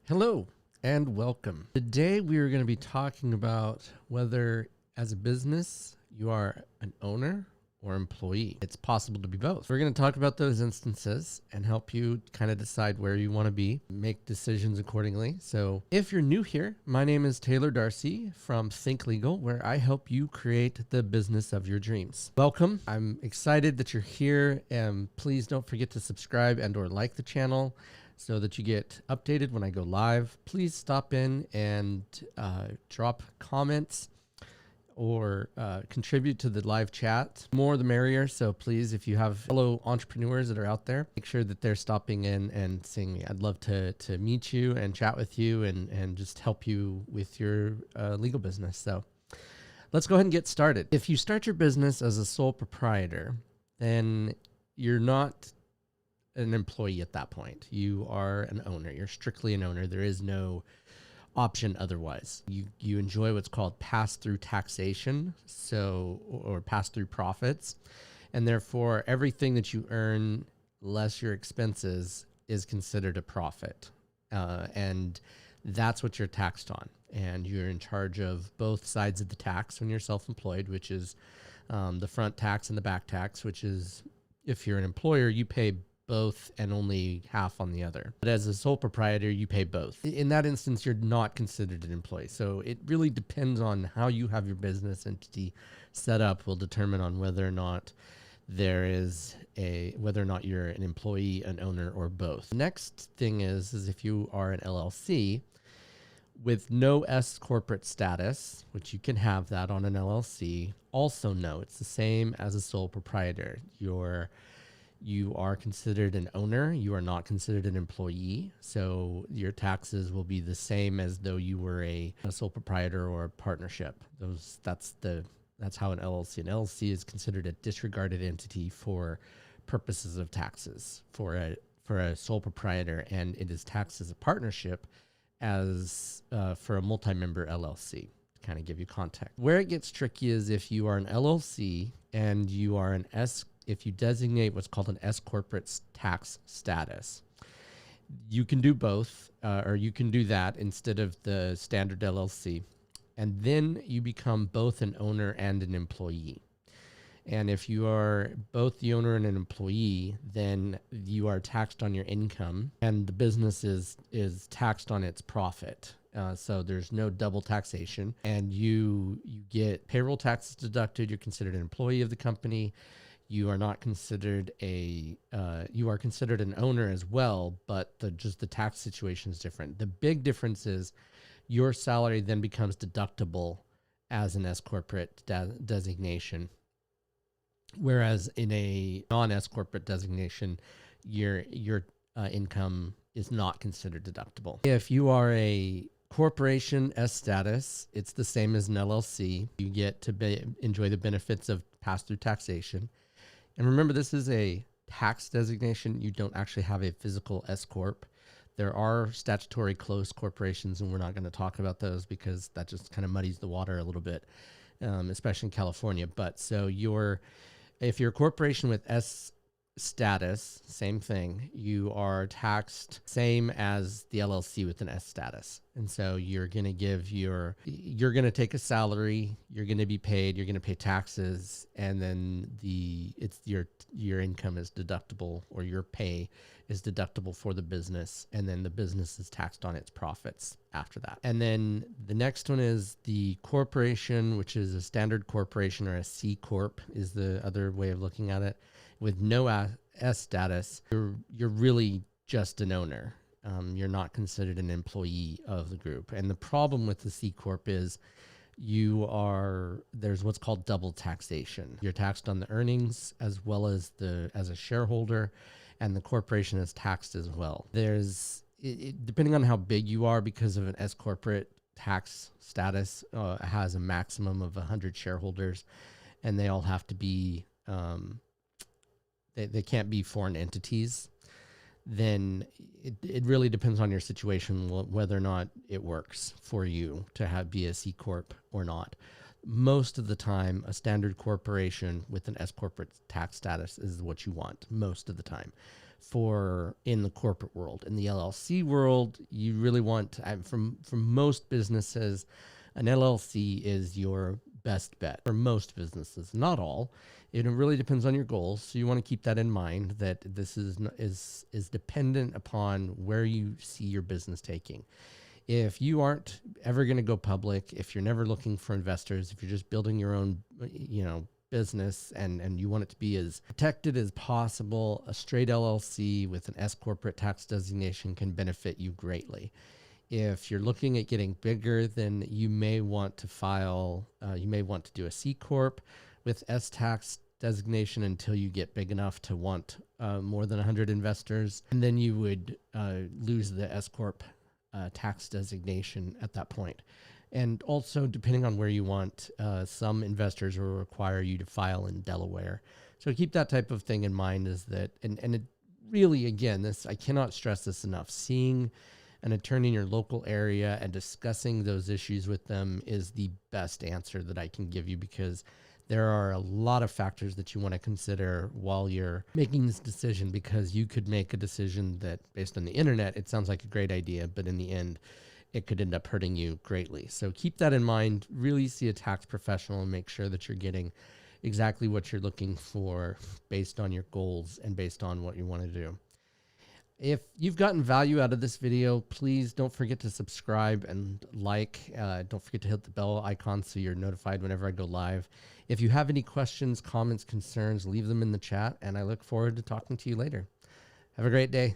Hello and welcome. Today we are going to be talking about whether as a business you are an owner or employee. It's possible to be both. We're going to talk about those instances and help you kind of decide where you want to be, make decisions accordingly. So if you're new here, my name is Taylor Darcy from Think Legal, where I help you create the business of your dreams. Welcome. I'm excited that you're here, and please don't forget to subscribe and or like the channel so that you get updated when I go live. Please stop in and drop comments or contribute to the live chat. More the merrier. So please, if you have fellow entrepreneurs that are out there, make sure that they're stopping in and seeing me. I'd love to meet you and chat with you and just help you with your legal business. So let's go ahead and get started. If you start your business as a sole proprietor, then you're not an employee at that point. You are an owner. You're strictly an owner. There is no option otherwise. You enjoy what's called pass-through taxation, or pass-through profits, and therefore everything that you earn less your expenses is considered a profit, and that's what you're taxed on. And you're in charge of both sides of the tax when you're self-employed, which is the front tax and the back tax, which is if you're an employer, you pay both and only half on the other. But as a sole proprietor, you pay both. In that instance, you're not considered an employee. So it really depends on how you have your business entity set up will determine on whether or not whether or not you're an employee, an owner, or both. The next thing is if you are an LLC with no S corporate status, which you can have that on an LLC, also know it's the same as a sole proprietor. You are considered an owner. You are not considered an employee. So your taxes will be the same as though you were a sole proprietor or a partnership. That's how an LLC. An LLC is considered a disregarded entity for purposes of taxes for a sole proprietor, and it is taxed as a partnership as for a multi-member LLC. To kind of give you context. Where it gets tricky is if you are an LLC and you are an if you designate what's called an S corporate tax status. You can do both, or you can do that instead of the standard LLC. And then you become both an owner and an employee. And if you are both the owner and an employee, then you are taxed on your income, and the business is taxed on its profit. So there's no double taxation, and you get payroll taxes deducted. You're considered an employee of the company. You are not considered you are considered an owner as well, but just the tax situation is different. The big difference is your salary then becomes deductible as an S corporate designation, whereas in a non-S corporate designation, your income is not considered deductible. If you are a corporation S status, it's the same as an LLC. You get to enjoy the benefits of pass-through taxation. And remember, this is a tax designation. You don't actually have a physical S corp. There are statutory closed corporations, and we're not going to talk about those because that just kind of muddies the water a little bit, especially in California. But so if you're a corporation with S status, same thing. You are taxed same as the LLC with an S status. And so you're going to take a salary, you're going to be paid, you're going to pay taxes, and then your income is deductible, or your pay is deductible for the business, and then the business is taxed on its profits after that. And then the next one is the corporation, which is a standard corporation, or a C corp is the other way of looking at it. With no S status, you're really just an owner. You're not considered an employee of the group. And the problem with the C corp is there's what's called double taxation. You're taxed on the earnings as well as as a shareholder, and the corporation is taxed as well. Depending on how big you are, because of an S corporate tax status, has a maximum of 100 shareholders, and they all have to be they can't be foreign entities. Then it really depends on your situation whether or not it works for you to be a C corp or not. Most of the time, a standard corporation with an S corporate tax status is what you want most of the time. For in the corporate world, in the LLC world, you really want from most businesses, an LLC is your best bet for most businesses. Not all. It really depends on your goals. So you want to keep that in mind, that this is dependent upon where you see your business taking. If you aren't ever going to go public, if you're never looking for investors, if you're just building your own, business and you want it to be as protected as possible, a straight LLC with an S corporate tax designation can benefit you greatly. If you're looking at getting bigger, then you may want to do a C corp with S tax designation until you get big enough to want more than 100 investors, and then you would lose the S corp tax designation at that point. And also, depending on where you want, some investors will require you to file in Delaware. So keep that type of thing in mind. Is that, and it really, again, this, I cannot stress this enough. Seeing an attorney in your local area and discussing those issues with them is the best answer that I can give you, because there are a lot of factors that you want to consider while you're making this decision, because you could make a decision that, based on the internet, it sounds like a great idea, but in the end, it could end up hurting you greatly. So keep that in mind. Really see a tax professional and make sure that you're getting exactly what you're looking for based on your goals and based on what you want to do. If you've gotten value out of this video, please don't forget to subscribe and like. Don't forget to hit the bell icon so you're notified whenever I go live. If you have any questions, comments, concerns, leave them in the chat, and I look forward to talking to you later. Have a great day.